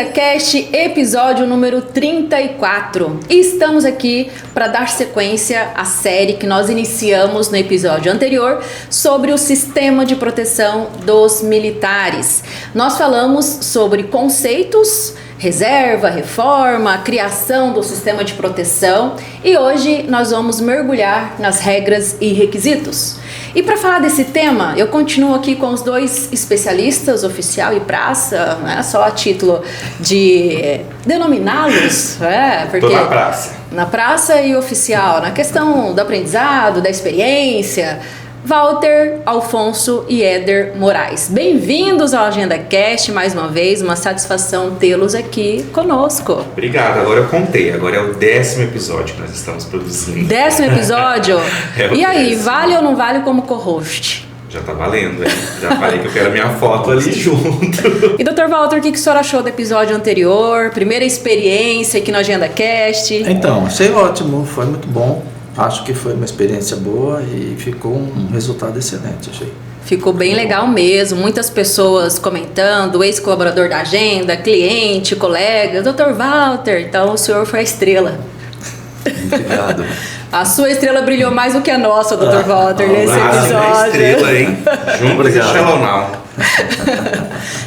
Agenda Cast, episódio número 34. E estamos aqui para dar sequência à série que nós iniciamos no episódio anterior sobre o sistema de proteção dos militares. Nós falamos sobre conceitos, reserva, reforma, criação do sistema de proteção e hoje nós vamos mergulhar nas regras e requisitos. E para falar desse tema, eu continuo aqui com os dois especialistas, oficial e praça, não é só a título de denominá-los, porque tô na praça. Na praça e oficial, na questão do aprendizado, da experiência. Walter, Alfonso e Éder Moraes. Bem-vindos ao Agenda Cast, mais uma vez, uma satisfação tê-los aqui conosco. Obrigado, agora eu contei, agora é o 10º episódio que nós estamos produzindo. 10º episódio? E aí, 10º. Vale ou não vale como co-host? Já tá valendo, hein? Já falei que eu quero minha foto ali junto. E Dr. Walter, o que o senhor achou do episódio anterior? Primeira experiência aqui no Agenda Cast? Então, achei ótimo, foi muito bom. Acho que foi uma experiência boa e ficou um resultado excelente, achei. Ficou bem legal mesmo, muitas pessoas comentando, ex-colaborador da agenda, cliente, colega, Dr. Walter, então o senhor foi a estrela. Obrigado. A sua estrela brilhou mais do que a nossa, Dr. Walter, nesse episódio. Estrela, hein? Juntos e Shallow Now.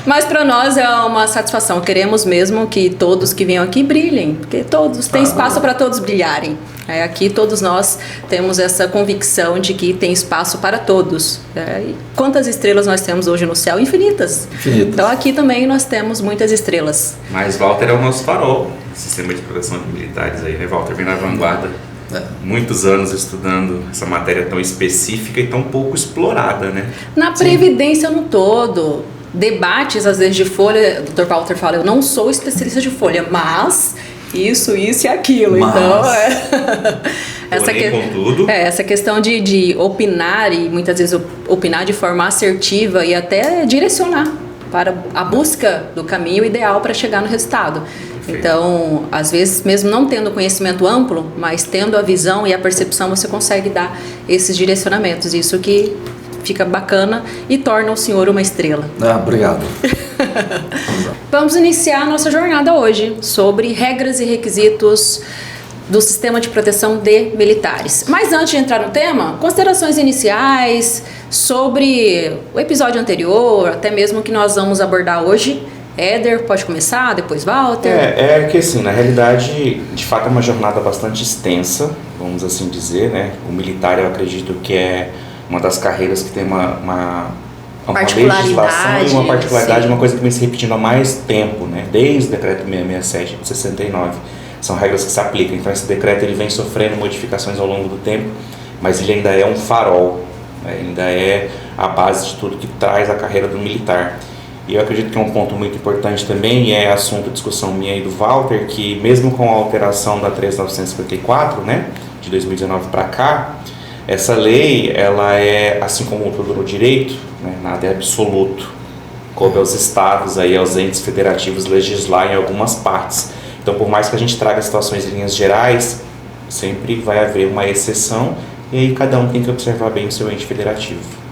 Mas para nós é uma satisfação, queremos mesmo que todos que venham aqui brilhem, porque todos, tem espaço para todos brilharem. Aqui todos nós temos essa convicção de que tem espaço para todos. E quantas estrelas nós temos hoje no céu? Infinitas. Então aqui também nós temos muitas estrelas. Mas Walter é o nosso farol, sistema de proteção de militares aí, né, Walter? Vem na vanguarda. Muitos anos estudando essa matéria tão específica e tão pouco explorada, né? Na Previdência no todo, debates às vezes de folha, o Dr. Walter fala, eu não sou especialista de folha, mas isso e aquilo, mas... então essa questão de opinar e muitas vezes opinar de forma assertiva e até direcionar para a busca do caminho ideal para chegar no resultado. Então, às vezes, mesmo não tendo conhecimento amplo, mas tendo a visão e a percepção, você consegue dar esses direcionamentos. Isso que fica bacana e torna o senhor uma estrela. Obrigado. Vamos iniciar a nossa jornada hoje sobre regras e requisitos do sistema de proteção de militares. Mas antes de entrar no tema, considerações iniciais sobre o episódio anterior, até mesmo que nós vamos abordar hoje. Éder, pode começar, depois Walter. É que assim, na realidade, de fato é uma jornada bastante extensa, vamos assim dizer, né? O militar, eu acredito que é uma das carreiras que tem uma legislação e uma particularidade, sim. Uma coisa que vem se repetindo há mais tempo, né? Desde o decreto 667 de 69. São regras que se aplicam, então esse decreto ele vem sofrendo modificações ao longo do tempo, mas ele ainda é um farol, né? Ainda é a base de tudo que traz a carreira do militar. E eu acredito que é um ponto muito importante também, e é assunto de discussão minha e do Walter, que mesmo com a alteração da 3.954, né, de 2019 para cá, essa lei, ela é, assim como tudo no direito, né, nada é absoluto. Coube aos estados, aí, aos entes federativos legislar em algumas partes. Então, por mais que a gente traga situações em linhas gerais, sempre vai haver uma exceção, e aí cada um tem que observar bem o seu ente federativo.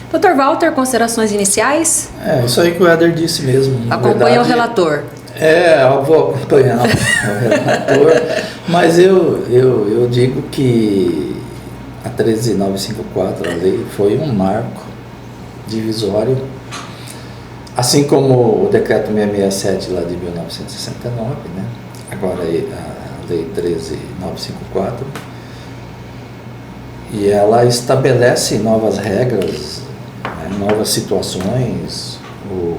Dr. Walter, considerações iniciais? Isso aí que o Éder disse mesmo. Acompanha o relator. Eu vou acompanhar o relator, mas eu digo que a 13.954, a lei, foi um marco divisório, assim como o decreto 667 lá de 1969, né? Agora a lei 13.954, e ela estabelece novas regras, novas situações, o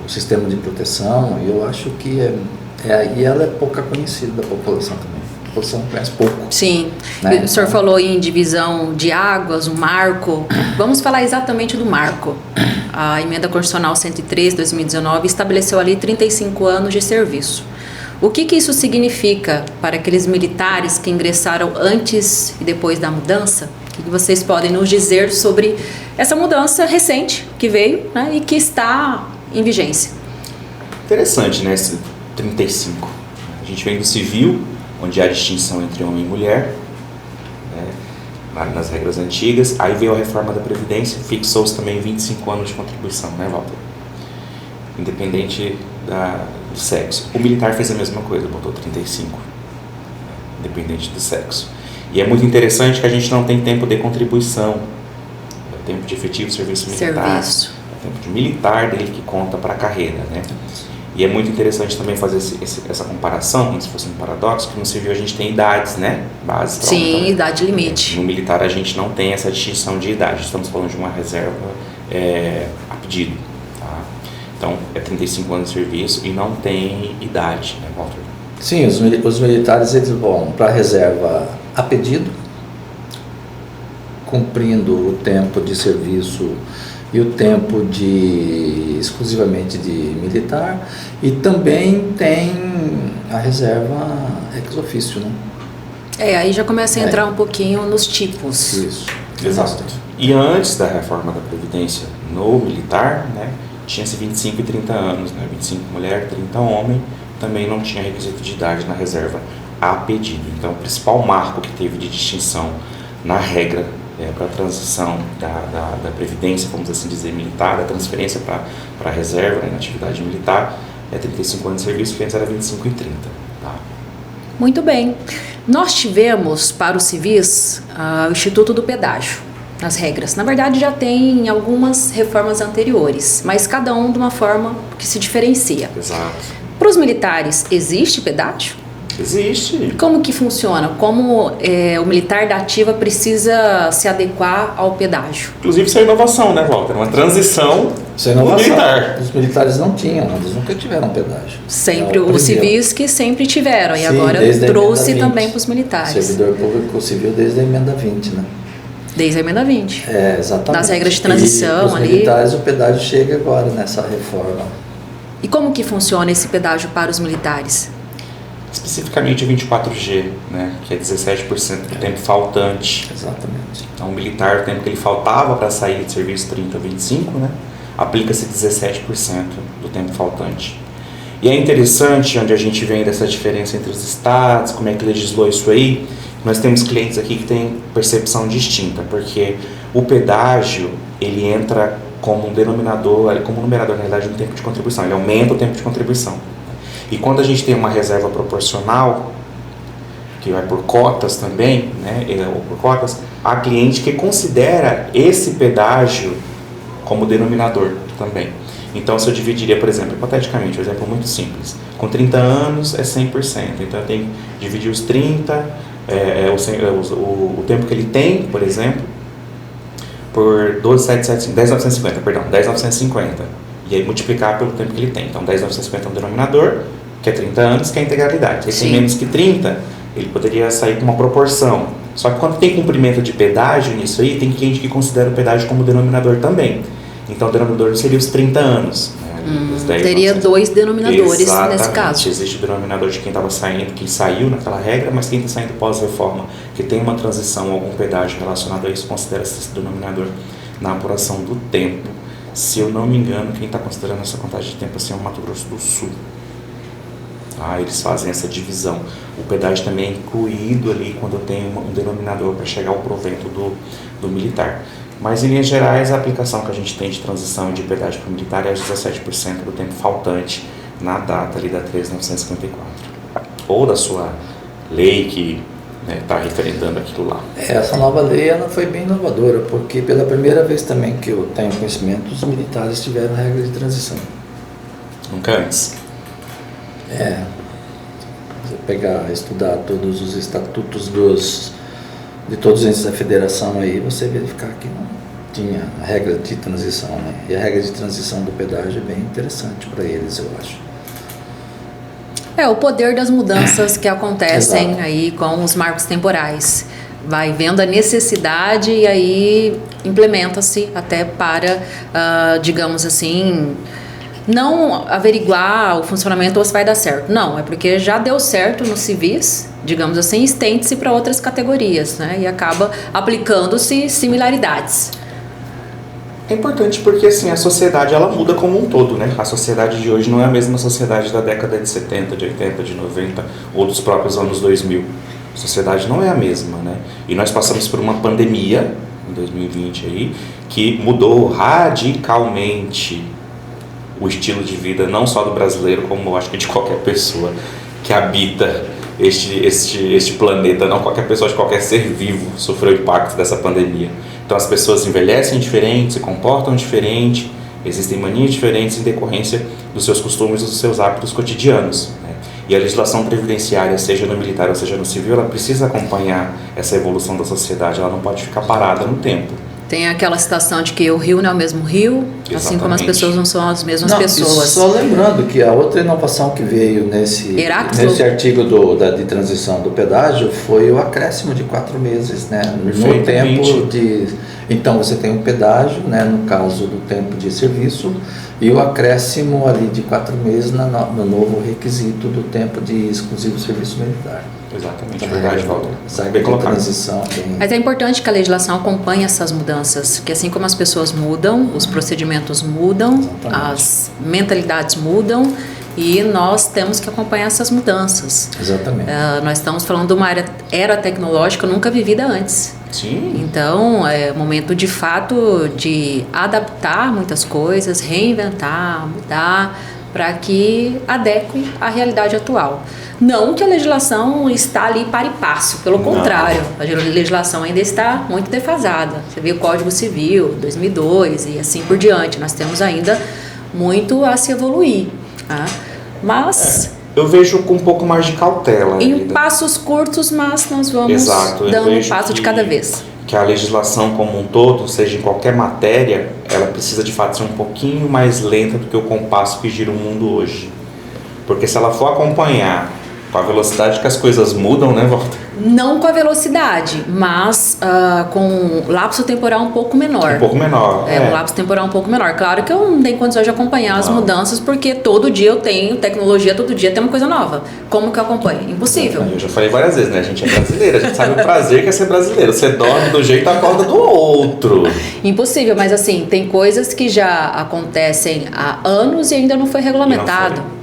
sistema de proteção, e eu acho que e ela é pouca conhecida da população também. A população conhece pouco. Sim, né? O senhor falou em divisão de águas, um marco. Vamos falar exatamente do marco. A emenda constitucional 103, 2019, estabeleceu ali 35 anos de serviço. O que isso significa para aqueles militares que ingressaram antes e depois da mudança? O que vocês podem nos dizer sobre essa mudança recente que veio, né, e que está em vigência? Interessante, né, esse 35. A gente vem do civil, onde há distinção entre homem e mulher, né, nas regras antigas. Aí veio a reforma da Previdência, fixou-se também 25 anos de contribuição, né, Walter? Independente do sexo. O militar fez a mesma coisa, botou 35, independente do sexo. E é muito interessante que a gente não tem tempo de contribuição, é o tempo de efetivo serviço militar, é o tempo de militar dele que conta para a carreira, né? E é muito interessante também fazer essa comparação, como se fosse um paradoxo, que no civil a gente tem idades, né? Básicas. Sim, idade limite. No militar a gente não tem essa distinção de idade, estamos falando de uma reserva a pedido. Tá? Então, é 35 anos de serviço e não tem idade, né, Walter? Sim, os militares eles vão para a reserva a pedido, cumprindo o tempo de serviço e o tempo exclusivamente de militar, e também tem a reserva ex officio, né? Aí já começa a entrar um pouquinho nos tipos. Isso. Exato. E antes da reforma da Previdência no militar, né, tinha-se 25 e 30 anos, né, 25 mulher, 30 homem, também não tinha requisito de idade na reserva a pedido. Então, o principal marco que teve de distinção na regra para a transição da Previdência, vamos assim dizer, militar, da transferência para a reserva, né, na atividade militar, é 35 anos de serviço, que antes era 25 e 30. Tá? Muito bem. Nós tivemos para os civis o Instituto do Pedágio, as regras. Na verdade, já tem algumas reformas anteriores, mas cada um de uma forma que se diferencia. Exato. Para os militares, existe pedágio? Existe. Como que funciona? Como o militar da ativa precisa se adequar ao pedágio? Inclusive, isso é inovação, né, Walter? Uma transição militar. Os militares não tinham, eles nunca tiveram pedágio. Sempre os civis que sempre tiveram, e agora trouxe também para os militares. Servidor público civil desde a emenda 20, né? Desde a emenda 20. Exatamente. Das regras de transição os ali. Os militares, o pedágio chega agora nessa reforma. E como que funciona esse pedágio para os militares? Especificamente o 24G, né, que é 17% do tempo faltante. Exatamente. Então, o militar, o tempo que ele faltava para sair de serviço 30 a 25, né, aplica-se 17% do tempo faltante. E é interessante onde a gente vem dessa diferença entre os estados, como é que legislou isso aí. Nós temos clientes aqui que têm percepção distinta, porque o pedágio, ele entra como um denominador, como um numerador, na realidade, no tempo de contribuição. Ele aumenta o tempo de contribuição. E quando a gente tem uma reserva proporcional, que vai por cotas também, né, ou por cotas, há cliente que considera esse pedágio como denominador também. Então, se eu dividiria, por exemplo, hipoteticamente, um exemplo muito simples, com 30 anos é 100%, então eu tenho que dividir os 30, o tempo que ele tem, por exemplo, por 10.950, e aí multiplicar pelo tempo que ele tem. Então, 10.950 é um denominador, que é 30 anos, que é a integralidade. Se tem menos que 30, ele poderia sair com uma proporção. Só que quando tem cumprimento de pedágio nisso aí, tem cliente que considera o pedágio como denominador também. Então, o denominador seria os 30 anos. Né? Teria dois denominadores. Exatamente. Nesse caso. Existe o denominador de quem estava saindo, quem saiu naquela regra, mas quem está saindo pós-reforma, que tem uma transição, algum pedágio relacionado a isso, considera-se esse denominador na apuração do tempo. Se eu não me engano, quem está considerando essa contagem de tempo assim é o Mato Grosso do Sul. Eles fazem essa divisão. O pedágio também é incluído ali quando eu tenho um denominador para chegar ao provento do militar. Mas, em linhas gerais, a aplicação que a gente tem de transição e de pedágio para o militar é 17% do tempo faltante na data ali da 13.954. Ou da sua lei que está referendando aquilo lá. Essa nova lei ela foi bem inovadora, porque pela primeira vez também que eu tenho conhecimento, os militares tiveram regra de transição. Nunca antes. Você estudar todos os estatutos de todos os entes da federação aí, você verificar que não tinha a regra de transição, né? E a regra de transição do pedágio é bem interessante para eles, eu acho. O poder das mudanças que acontecem aí com os marcos temporais. Vai vendo a necessidade e aí implementa-se até para, digamos assim, não averiguar o funcionamento ou se vai dar certo. Não, é porque já deu certo nos civis, digamos assim, estende-se para outras categorias, né? E acaba aplicando-se similaridades. É importante porque assim, a sociedade ela muda como um todo, né? A sociedade de hoje não é a mesma sociedade da década de 70, de 80, de 90 ou dos próprios anos 2000. A sociedade não é a mesma, né? E nós passamos por uma pandemia em 2020 aí que mudou radicalmente o estilo de vida não só do brasileiro, como eu acho que de qualquer pessoa que habita este planeta. Não qualquer pessoa, de qualquer ser vivo sofreu o impacto dessa pandemia. Então as pessoas envelhecem diferente, se comportam diferente, existem manias diferentes em decorrência dos seus costumes e dos seus hábitos cotidianos, né? E a legislação previdenciária, seja no militar ou seja no civil, ela precisa acompanhar essa evolução da sociedade, ela não pode ficar parada no tempo. Tem aquela citação de que o rio não é o mesmo rio, Exatamente. assim como as pessoas não são as mesmas pessoas. Só lembrando que a outra inovação que veio nesse artigo de transição do pedágio foi o acréscimo de 4 meses, né? No tempo de... Então você tem um pedágio, né, no caso do tempo de serviço, e o acréscimo ali de 4 meses no novo requisito do tempo de exclusivo serviço militar. Exatamente, verdade, Walter. Bem colocado. Transição, Mas é importante que a legislação acompanhe essas mudanças, que assim como as pessoas mudam, os procedimentos mudam, exatamente, as mentalidades mudam, e nós temos que acompanhar essas mudanças. Exatamente. Nós estamos falando de uma era tecnológica nunca vivida antes. Sim. Então, é momento de fato de adaptar muitas coisas, reinventar, mudar, para que adeque à realidade atual. Não que a legislação está ali para e passo, pelo contrário, a legislação ainda está muito defasada. Você vê o Código Civil, 2002 e assim por diante, nós temos ainda muito a se evoluir. Tá? Mas... eu vejo com um pouco mais de cautela. Em passos curtos, mas nós vamos dando um passo de cada vez. Que a legislação como um todo, seja em qualquer matéria, ela precisa de fato ser um pouquinho mais lenta do que o compasso que gira o mundo hoje. Porque se ela for acompanhar com a velocidade que as coisas mudam, né, Walter? Não com a velocidade, mas com um lapso temporal um pouco menor. Um pouco menor. Um lapso temporal um pouco menor. Claro que eu não tenho condições de acompanhar as mudanças, porque todo dia eu tenho tecnologia, todo dia tem uma coisa nova. Como que eu acompanho? Impossível. Eu já falei várias vezes, né? A gente é brasileiro, a gente sabe o prazer que é ser brasileiro. Você dorme do jeito, acorda do outro. Impossível, mas assim, tem coisas que já acontecem há anos e ainda não foi regulamentado.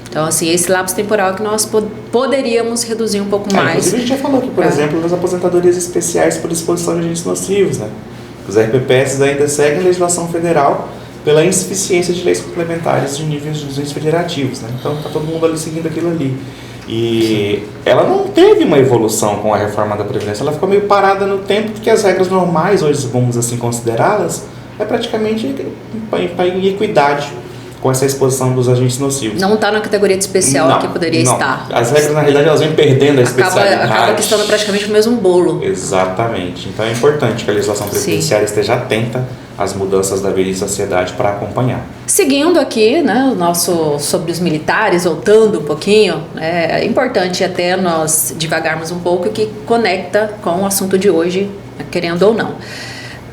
Então, assim, esse lapso temporal que nós poderíamos reduzir um pouco mais. Inclusive, a gente já falou aqui, por exemplo, das aposentadorias especiais por exposição de agentes nocivos, né? Os RPPS ainda seguem a legislação federal pela insuficiência de leis complementares de níveis de juízes federativos, né? Então, está todo mundo ali seguindo aquilo ali. E ela não teve uma evolução com a reforma da Previdência, ela ficou meio parada no tempo, porque as regras normais, hoje vamos assim considerá-las, é praticamente em equidade com essa exposição dos agentes nocivos. Não está na categoria de especial que poderia estar. As regras, na realidade, elas vêm perdendo a especialidade. Acaba que estando praticamente no mesmo bolo. Exatamente. Então é importante que a legislação previdenciária esteja atenta às mudanças da vida e sociedade para acompanhar. Seguindo aqui, né, o nosso sobre os militares, voltando um pouquinho, é importante até nós divagarmos um pouco, que conecta com o assunto de hoje, querendo ou não.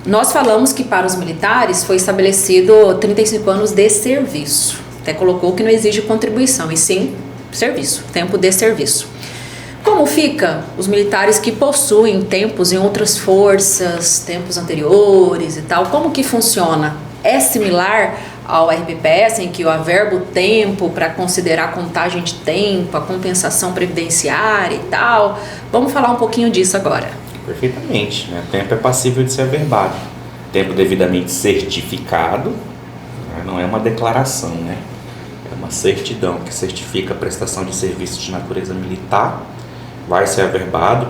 Nós falamos que para os militares foi estabelecido 35 anos de serviço. Até colocou que não exige contribuição, e sim serviço, tempo de serviço. Como fica os militares que possuem tempos em outras forças, tempos anteriores e tal? Como que funciona? É similar ao RPPS, em que o averbo tempo para considerar a contagem de tempo, a compensação previdenciária e tal? Vamos falar um pouquinho disso agora. Perfeitamente, né? Tempo é passível de ser averbado. Tempo devidamente certificado, né? Não é uma declaração, né? É uma certidão que certifica a prestação de serviços de natureza militar. Vai ser averbado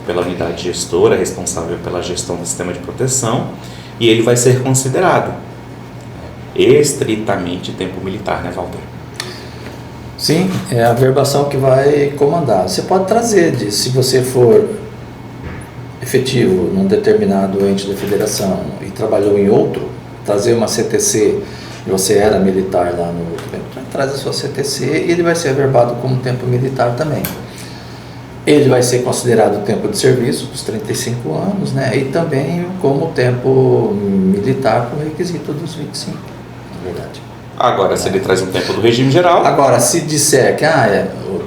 pela unidade gestora responsável pela gestão do sistema de proteção, e ele vai ser considerado estritamente tempo militar, né, Walter? Sim, é a averbação que vai comandar. Você pode trazer, se você for efetivo num determinado ente da federação e trabalhou em outro, trazer uma CTC, você era militar lá no outro tempo, traz a sua CTC e ele vai ser averbado como tempo militar também. Ele vai ser considerado tempo de serviço, os 35 anos, né? E também como tempo militar com o requisito dos 25, na verdade. Agora, se ele traz um tempo do regime geral... Agora, se disser que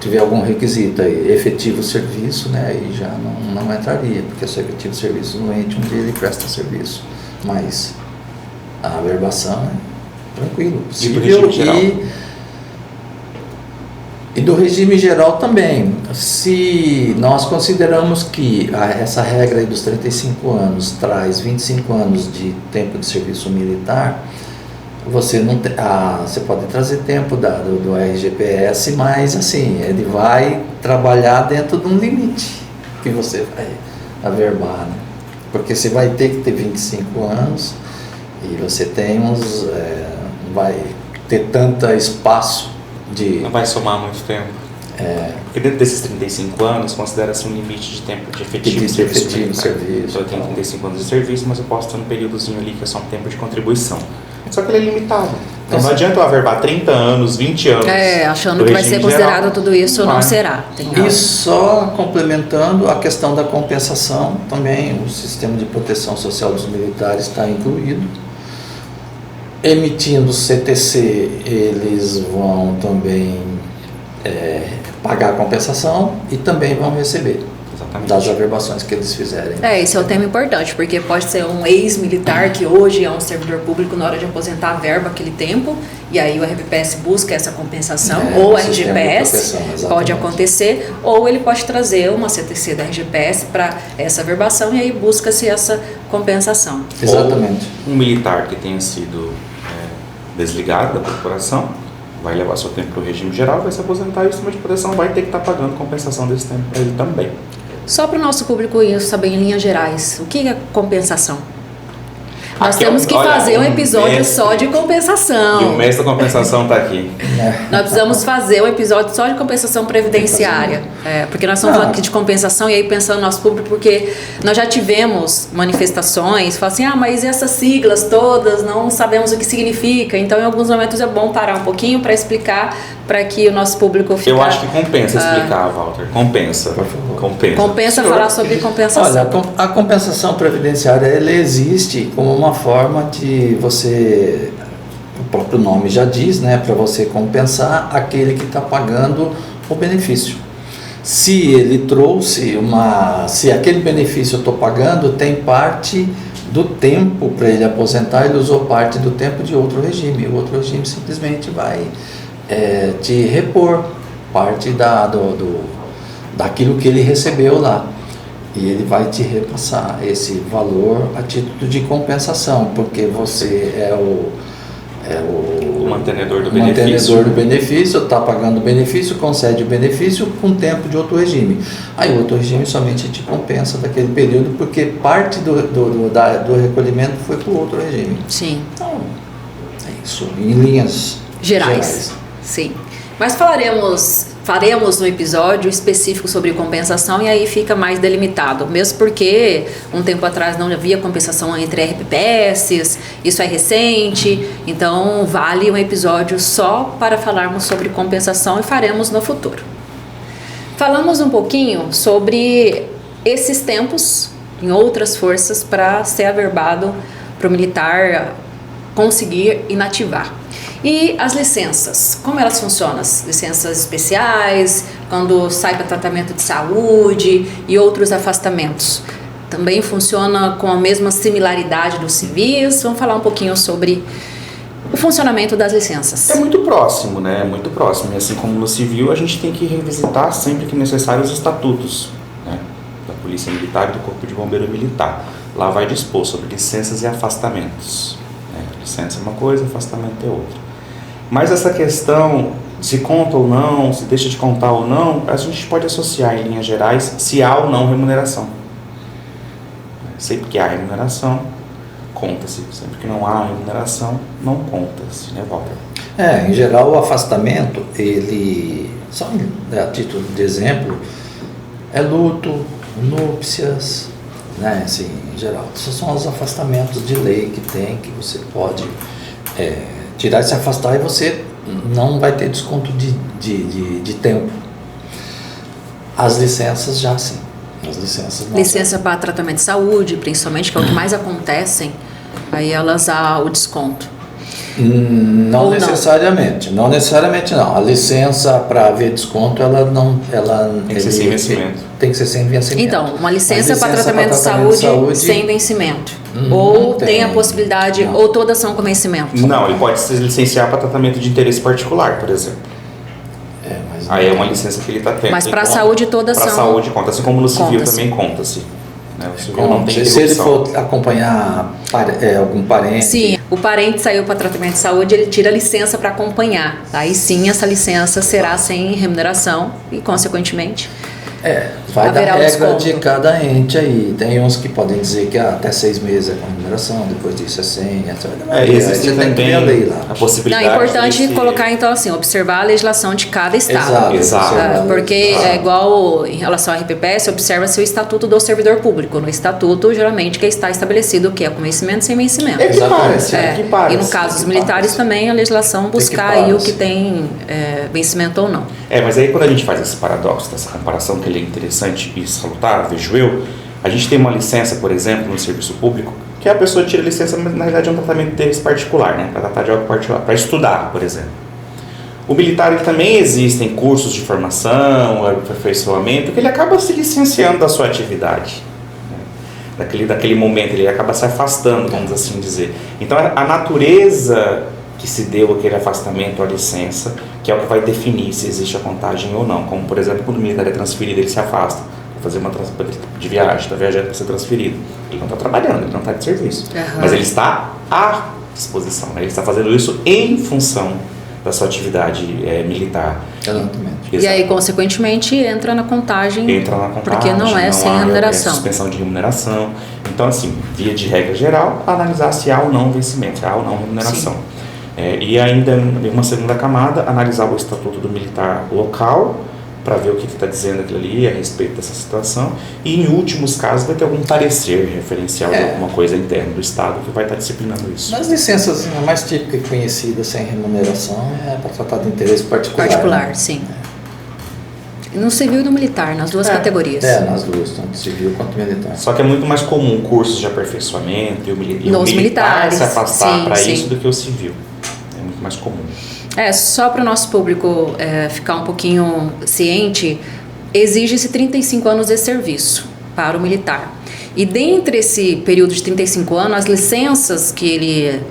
tiver algum requisito aí, efetivo serviço, né, aí já não entraria, porque é só efetivo serviço no ente onde ele presta serviço. Mas a averbação é tranquilo, possível. E do regime geral também. Se nós consideramos que essa regra aí dos 35 anos traz 25 anos de tempo de serviço militar, você não tem, você pode trazer tempo do RGPS, mas assim, ele vai trabalhar dentro de um limite que você vai averbar, né? Porque você vai ter que ter 25 anos e você tem não vai ter tanto espaço de... Não vai somar muito tempo. Porque dentro desses 35 anos, considera-se um limite de tempo de efetivo de serviço militar. Então eu tenho 35 anos de serviço, mas eu posso ter um períodozinho ali que é só um tempo de contribuição. Só que ele é limitado. Então não adianta eu averbar 30 anos, 20 anos. Achando que vai ser considerado geral, tudo isso, não será. E só complementando a questão da compensação, também o sistema de proteção social dos militares está incluído. Emitindo CTC, eles vão também pagar a compensação e também vão receber. Exatamente. Das averbações que eles fizerem. Esse é o tema importante, porque pode ser um ex-militar que hoje é um servidor público, na hora de aposentar, verba aquele tempo, e aí o RGPS busca essa compensação, ou o RGPS, pode acontecer, ou ele pode trazer uma CTC da RGPS para essa averbação, e aí busca-se essa compensação. Exatamente. Ou um militar que tenha sido desligado da corporação, vai levar seu tempo para o regime geral, vai se aposentar e o sistema de proteção vai ter que estar pagando compensação desse tempo para ele também. Só para o nosso público saber em linhas gerais, o que é compensação? Nós temos que fazer um episódio só de compensação. E o mestre da compensação está aqui. Nós precisamos fazer um episódio só de compensação previdenciária. Porque nós estamos falando aqui de compensação e aí pensando no nosso público, porque nós já tivemos manifestações, falam assim, mas essas siglas todas, não sabemos o que significa. Então, em alguns momentos é bom parar um pouquinho para explicar, para que o nosso público fique... Eu acho que compensa explicar, Walter. Compensa. Compensa falar sobre compensação. Olha, a compensação previdenciária, ela existe como uma forma de você, o próprio nome já diz, né, para você compensar aquele que está pagando o benefício. Se ele trouxe se aquele benefício eu estou pagando, tem parte do tempo para ele aposentar, ele usou parte do tempo de outro regime. O outro regime simplesmente vai te repor parte daquilo que ele recebeu lá. E ele vai te repassar esse valor a título de compensação, porque você é o mantenedor do benefício, está pagando o benefício, concede o benefício com tempo de outro regime. Aí o outro regime somente te compensa daquele período, porque parte do recolhimento foi para o outro regime. Sim. Então, é isso, em linhas gerais. Sim. Mas faremos um episódio específico sobre compensação e aí fica mais delimitado, mesmo porque um tempo atrás não havia compensação entre RPPS, isso é recente, então vale um episódio só para falarmos sobre compensação e faremos no futuro. Falamos um pouquinho sobre esses tempos em outras forças para ser averbado para o militar conseguir inativar. E as licenças, como elas funcionam? As licenças especiais, quando sai para tratamento de saúde e outros afastamentos. Também funciona com a mesma similaridade dos civis? Vamos falar um pouquinho sobre o funcionamento das licenças. É muito próximo, né? É muito próximo. E assim como no civil, a gente tem que revisitar sempre que necessário os estatutos, né, da Polícia Militar e do Corpo de Bombeiro Militar. Lá vai dispor sobre licenças e afastamentos. Licença é uma coisa, afastamento é outra. Mas essa questão de se conta ou não, se deixa de contar ou não, a gente pode associar em linhas gerais se há ou não remuneração. Sempre que há remuneração, conta-se. Sempre que não há remuneração, não conta-se, né, Walter? Em geral, o afastamento, ele, só a título de exemplo, é luto, núpcias, né, assim, em geral. Esses são os afastamentos de lei que tem, que você pode tirar e se afastar e você não vai ter desconto de tempo. As licenças já sim. As licenças não. Licença para tratamento de saúde, principalmente, que é o que mais acontecem, aí elas há o desconto. Não necessariamente, não. A licença para haver desconto, ela não, tem que ser sem vencimento. Tem que ser sem vencimento. Então, uma licença para tratamento de saúde sem vencimento. Ou tem a possibilidade, ou todas são com vencimento. Não, ele pode se licenciar para tratamento de interesse particular, por exemplo. Aí é uma licença que ele está tendo. Mas para a saúde todas são. Para a saúde conta, assim como no civil também conta-se. Né? O civil não tem se ele for acompanhar algum parente. Sim, o parente saiu para tratamento de saúde, ele tira licença para acompanhar. Aí sim, essa licença será sem remuneração e, consequentemente, vai da haverá um regra desconto. de cada ente aí. Tem uns que podem dizer que até 6 meses é com remuneração, depois disso é 100, etc. Existe também a lei lá. a possibilidade. Não, é importante colocar, então, assim, observar a legislação de cada estado. Exato. Porque é igual em relação ao RPPS, observa-se o Estatuto do Servidor Público. No Estatuto, geralmente, que está estabelecido o que é com vencimento e sem vencimento. Equipara-se. E no caso dos militares também, a legislação buscar aí o que tem vencimento ou não. Mas aí quando a gente faz esse paradoxo, dessa comparação, que ele é interessante e salutar, vejo eu, a gente tem uma licença, por exemplo, no serviço público, que a pessoa tira licença, mas na realidade é um tratamento de interesse particular, né? Para tratar de algo particular, para estudar, por exemplo. O militar, ele também existem cursos de formação, aperfeiçoamento, que ele acaba se licenciando da sua atividade. Daquele momento, ele acaba se afastando, vamos assim dizer. Então, a natureza que se deu aquele afastamento, a licença, que é o que vai definir se existe a contagem ou não. Como, por exemplo, quando o militar é transferido, ele se afasta para fazer uma de viagem, está viajando para ser transferido. Ele não está trabalhando, ele não está de serviço. Mas ele está à disposição, né? Ele está fazendo isso em função da sua atividade militar. Exatamente. E aí, consequentemente, entra na contagem, porque não é sem remuneração. Suspensão de remuneração. Então, assim, via de regra geral, analisar se há ou não vencimento, se há ou não remuneração. E ainda, em uma segunda camada, analisar o estatuto do militar local, para ver o que está dizendo aquilo ali a respeito dessa situação. E, em últimos casos, vai ter algum parecer referencial de alguma coisa interna do Estado que vai estar disciplinando isso. Nas licenças mais típicas e conhecidas sem remuneração é para tratar de interesse particular. Sim. No civil e no militar, nas duas categorias. Nas duas, tanto civil quanto militar. Só que é muito mais comum cursos de aperfeiçoamento e o militar militares, se afastar para sim. isso do que o civil. É muito mais comum. Só para o nosso público ficar um pouquinho ciente, exige-se 35 anos de serviço para o militar. E dentre esse período de 35 anos, as licenças que ele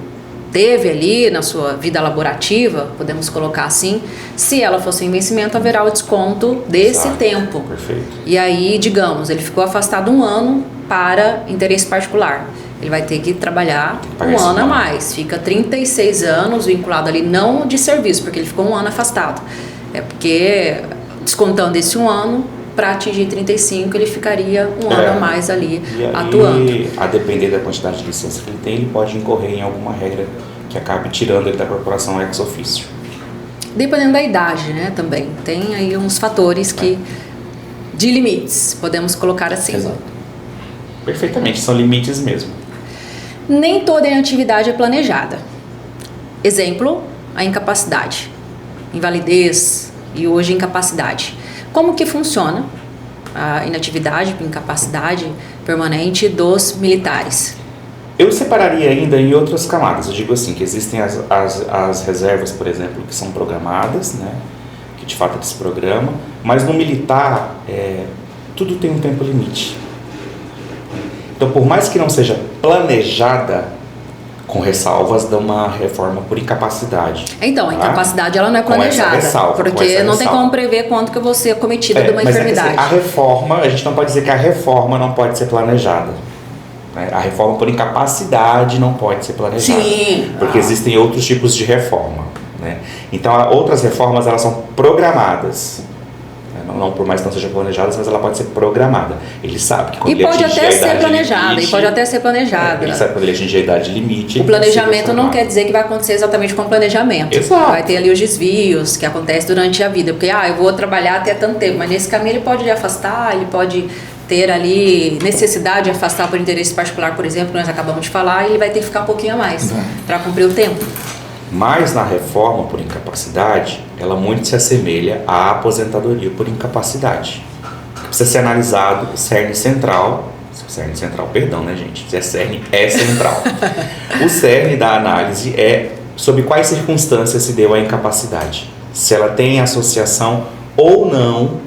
teve ali na sua vida laborativa, podemos colocar assim, se ela fosse em vencimento, haverá o desconto desse tempo. Perfeito. E aí, digamos, ele ficou afastado 1 ano para interesse particular. Ele vai ter que trabalhar um ano a mais. Fica 36 anos vinculado ali, não de serviço, porque ele ficou 1 ano afastado. É porque, descontando esse 1 ano, para atingir 35, ele ficaria 1 ano a mais ali atuando. E a depender da quantidade de licença que ele tem, ele pode incorrer em alguma regra que acabe tirando ele da corporação ex officio. Dependendo da idade, né, também. Tem aí uns fatores de limites, podemos colocar assim. Exato. Perfeitamente, são limites mesmo. Nem toda inatividade é planejada. Exemplo, a incapacidade, invalidez e hoje incapacidade. Como que funciona a inatividade, incapacidade permanente dos militares? Eu separaria ainda em outras camadas. Eu digo assim, que existem as reservas, por exemplo, que são programadas, né? Que de fato eles programam, mas no militar tudo tem um tempo limite. Então, por mais que não seja planejada, com ressalvas de uma reforma por incapacidade. Então, a incapacidade ela não é planejada, porque não tem como prever quanto que eu vou ser acometida de uma enfermidade. Mas a reforma, a gente não pode dizer que a reforma não pode ser planejada. Né? A reforma por incapacidade não pode ser planejada. Sim. Porque existem outros tipos de reforma. Né? Então, outras reformas elas são programadas. Não por mais que não sejam planejadas, mas ela pode ser programada. Ele sabe que quando ele atingir a idade limite... E pode até ser planejada. Ele sabe quando ele atingir a idade limite... O planejamento não quer dizer que vai acontecer exatamente com o planejamento. Exato. Vai ter ali os desvios que acontecem durante a vida. Porque, eu vou trabalhar até tanto tempo, mas nesse caminho ele pode afastar, ele pode ter ali necessidade de afastar por interesse particular, por exemplo, que nós acabamos de falar, e ele vai ter que ficar um pouquinho a mais para cumprir o tempo. Mas na reforma por incapacidade, ela muito se assemelha à aposentadoria por incapacidade. Precisa ser analisado o cerne central, perdão, né, gente? Se é cerne, é central. O cerne da análise é sob quais circunstâncias se deu a incapacidade. Se ela tem associação ou não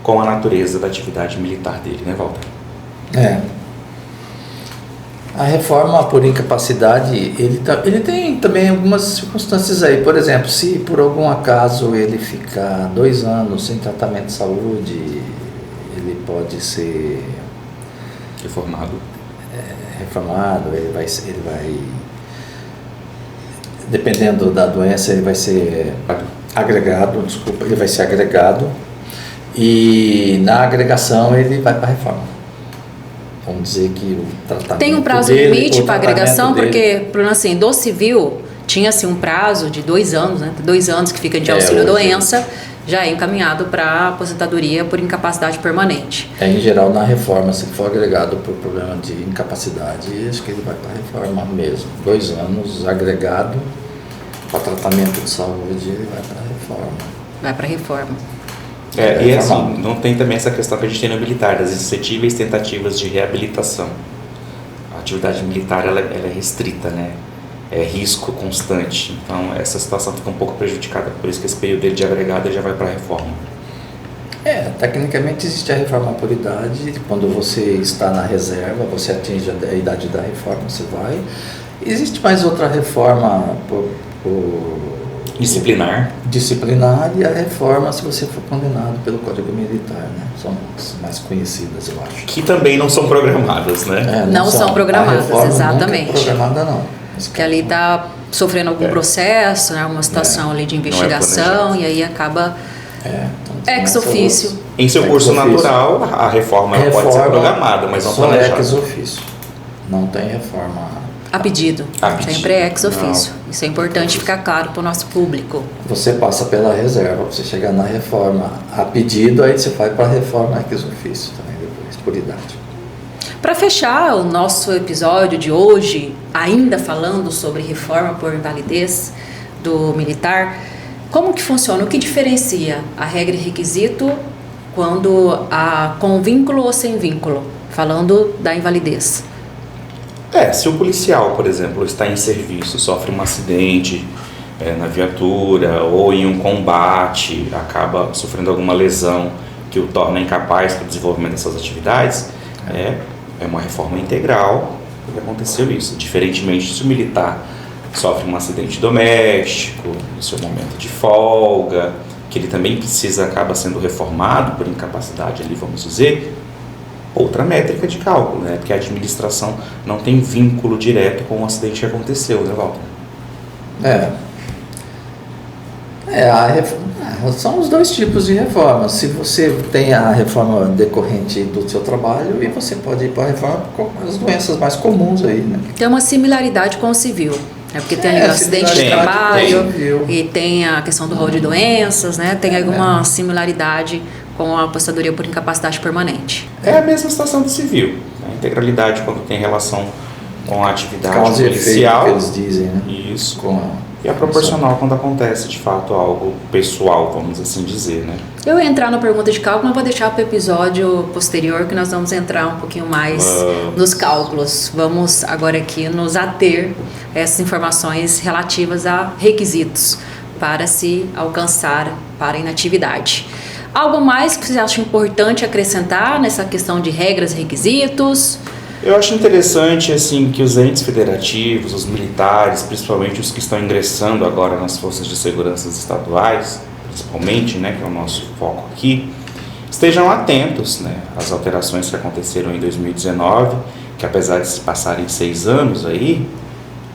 com a natureza da atividade militar dele, né, Walter? A reforma por incapacidade, ele tem também algumas circunstâncias aí. Por exemplo, se por algum acaso ele ficar 2 anos sem tratamento de saúde, ele pode ser reformado. Reformado, ele vai dependendo da doença, ele vai ser agregado, e na agregação ele vai para a reforma. Vamos dizer que o tratamento tem um prazo limite para agregação, porque, assim, do civil tinha-se um prazo de 2 anos, né? 2 anos que fica de auxílio-doença, já é encaminhado para aposentadoria por incapacidade permanente. Em geral, na reforma, se for agregado por problema de incapacidade, acho que ele vai para a reforma mesmo. 2 anos agregado para tratamento de saúde, ele vai para a reforma. Vai para a reforma. E assim, não tem também essa questão que a gente tem no militar, das insuscetíveis tentativas de reabilitação. A atividade militar ela é restrita, né? É risco constante. Então essa situação fica um pouco prejudicada, por isso que esse período dele de agregado ele já vai para a reforma. Tecnicamente existe a reforma por idade. Quando você está na reserva, você atinge a idade da reforma, você vai. Existe mais outra reforma por disciplinar e a reforma se você for condenado pelo Código Militar, né? São as mais conhecidas, eu acho. Que também não são programadas, né? Não são programadas, a reforma exatamente. Nunca é programada, não. Que ali está sofrendo algum processo, né? Alguma situação ali de investigação, e aí acaba ex officio. Em seu curso natural, a reforma pode ser programada, mas não planejada. Só ex officio. Não tem reforma a pedido. Sempre é ex officio. Isso é importante ficar claro para o nosso público. Você passa pela reserva, você chega na reforma a pedido, aí você vai para a reforma ex officio também depois, por idade. Para fechar o nosso episódio de hoje, ainda falando sobre reforma por invalidez do militar, como que funciona? O que diferencia a regra e requisito com vínculo ou sem vínculo? Falando da invalidez. Se o policial, por exemplo, está em serviço, sofre um acidente na viatura ou em um combate, acaba sofrendo alguma lesão que o torna incapaz para o desenvolvimento dessas atividades, é uma reforma integral, porque aconteceu isso. Diferentemente se o militar sofre um acidente doméstico, no seu momento de folga, que ele também acaba sendo reformado por incapacidade, ali vamos dizer, outra métrica de cálculo, né? Porque a administração não tem vínculo direto com o acidente que aconteceu, né, Walter? São os 2 tipos de reforma. Se você tem a reforma decorrente do seu trabalho, e você pode ir para a reforma com as doenças mais comuns aí, né? Tem uma similaridade com o civil, né? Porque tem o acidente de trabalho e tem a questão do rol de doenças, né? Tem alguma similaridade com a aposentadoria por incapacidade permanente. É a mesma situação do civil. A integralidade quando tem relação com a atividade policial. Que eles dizem, né? Isso. E a proporcional quando acontece, de fato, algo pessoal, vamos assim dizer, né? Eu ia entrar na pergunta de cálculo, mas vou deixar para o episódio posterior, que nós vamos entrar um pouquinho mais nos cálculos. Vamos agora aqui nos ater a essas informações relativas a requisitos para se alcançar para a inatividade. Algo mais que você acha importante acrescentar nessa questão de regras e requisitos? Eu acho interessante assim, que os entes federativos, os militares, principalmente os que estão ingressando agora nas forças de segurança estaduais, principalmente, né, que é o nosso foco aqui, estejam atentos, né, às alterações que aconteceram em 2019, que apesar de se passarem 6 anos aí,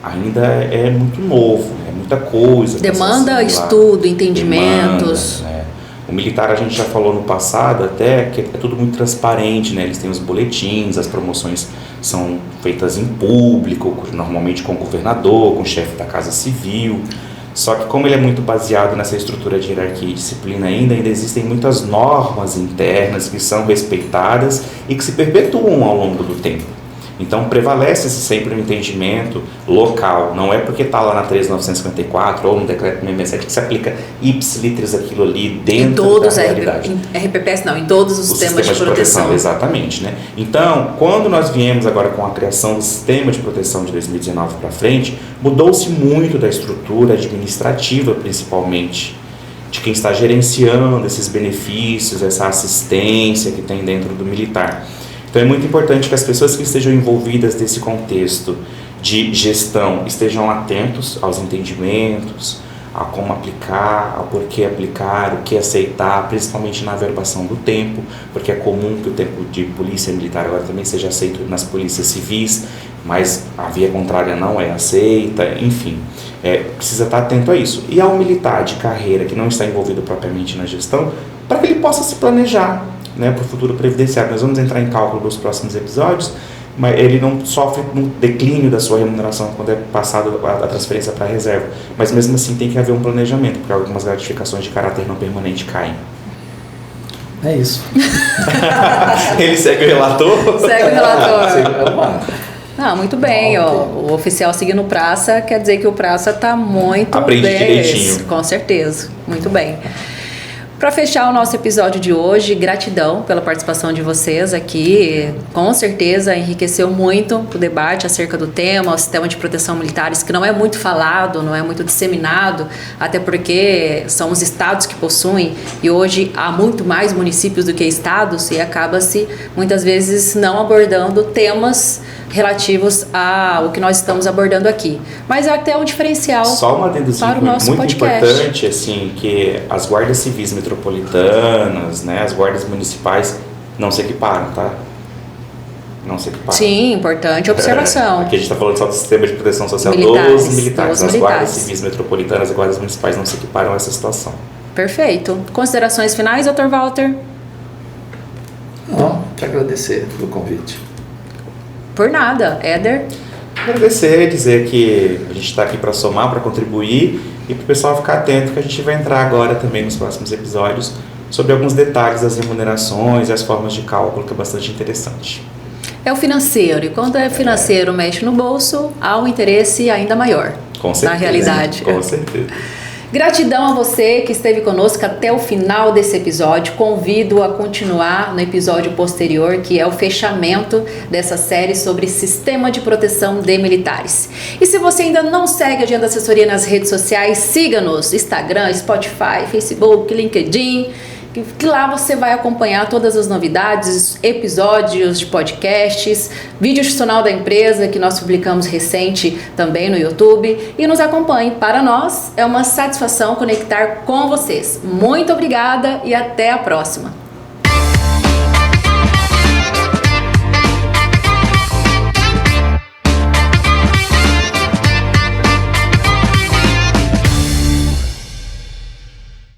ainda é muito novo, é muita coisa. Demanda estudo, entendimentos. Demanda, né? O militar, a gente já falou no passado até, que é tudo muito transparente, né? Eles têm os boletins, as promoções são feitas em público, normalmente com o governador, com o chefe da Casa Civil. Só que como ele é muito baseado nessa estrutura de hierarquia e disciplina ainda existem muitas normas internas que são respeitadas e que se perpetuam ao longo do tempo. Então prevalece sempre um entendimento local, não é porque está lá na 13.954 ou no decreto 667 que se aplica ipsilitris aquilo ali dentro da realidade. RPPS não, em todos os sistemas de proteção. Exatamente, né? Então, quando nós viemos agora com a criação do sistema de proteção de 2019 para frente, mudou-se muito da estrutura administrativa, principalmente, de quem está gerenciando esses benefícios, essa assistência que tem dentro do militar. Então é muito importante que as pessoas que estejam envolvidas nesse contexto de gestão estejam atentos aos entendimentos, a como aplicar, a por que aplicar, o que aceitar, principalmente na averbação do tempo, porque é comum que o tempo de polícia militar agora também seja aceito nas polícias civis, mas a via contrária não é aceita, enfim, precisa estar atento a isso. E ao militar de carreira que não está envolvido propriamente na gestão, para que ele possa se planejar, né, para o futuro previdenciário. Nós vamos entrar em cálculo nos próximos episódios, mas ele não sofre um declínio da sua remuneração quando é passada a transferência para a reserva. Mas mesmo assim tem que haver um planejamento, porque algumas gratificações de caráter não permanente caem. É isso. Ele segue o relator? Segue o relator. Não, muito bem, ó. O oficial seguindo o praça quer dizer que o praça está muito Aprendi bem. direitinho. Com certeza, muito bem. Para fechar o nosso episódio de hoje, gratidão pela participação de vocês aqui. Com certeza enriqueceu muito o debate acerca do tema, o sistema de proteção militares, que não é muito falado, não é muito disseminado, até porque são os estados que possuem, e hoje há muito mais municípios do que estados, e acaba-se muitas vezes não abordando temas relativos ao que nós estamos abordando aqui. Mas é até um diferencial. Só uma adendozinho para o nosso muito podcast. Importante, assim, que as guardas civis metropolitanas, né, as guardas municipais não se equiparam, tá? Não se equiparam. Sim, importante observação. Aqui a gente está falando só do sistema de proteção social Militares, dos militares. dos As guardas militares. civis metropolitanas e guardas municipais não se equiparam a essa situação. Perfeito. Considerações finais, Dr. Walter? Não, quero agradecer pelo convite. Por nada. Éder? Agradecer, dizer que a gente está aqui para somar, para contribuir e para o pessoal ficar atento que a gente vai entrar agora também nos próximos episódios sobre alguns detalhes das remunerações e as formas de cálculo, que é bastante interessante. É o financeiro. E quando é financeiro, mexe no bolso, há um interesse ainda maior. Com certeza. Na realidade. Com certeza. Gratidão a você que esteve conosco até o final desse episódio. Convido a continuar no episódio posterior, que é o fechamento dessa série sobre sistema de proteção de militares. E se você ainda não segue a Agenda Assessoria nas redes sociais, siga-nos: Instagram, Spotify, Facebook, LinkedIn, que lá você vai acompanhar todas as novidades, episódios de podcasts, vídeo institucional da empresa que nós publicamos recente também no YouTube, e nos acompanhe. Para nós é uma satisfação conectar com vocês. Muito obrigada e até a próxima.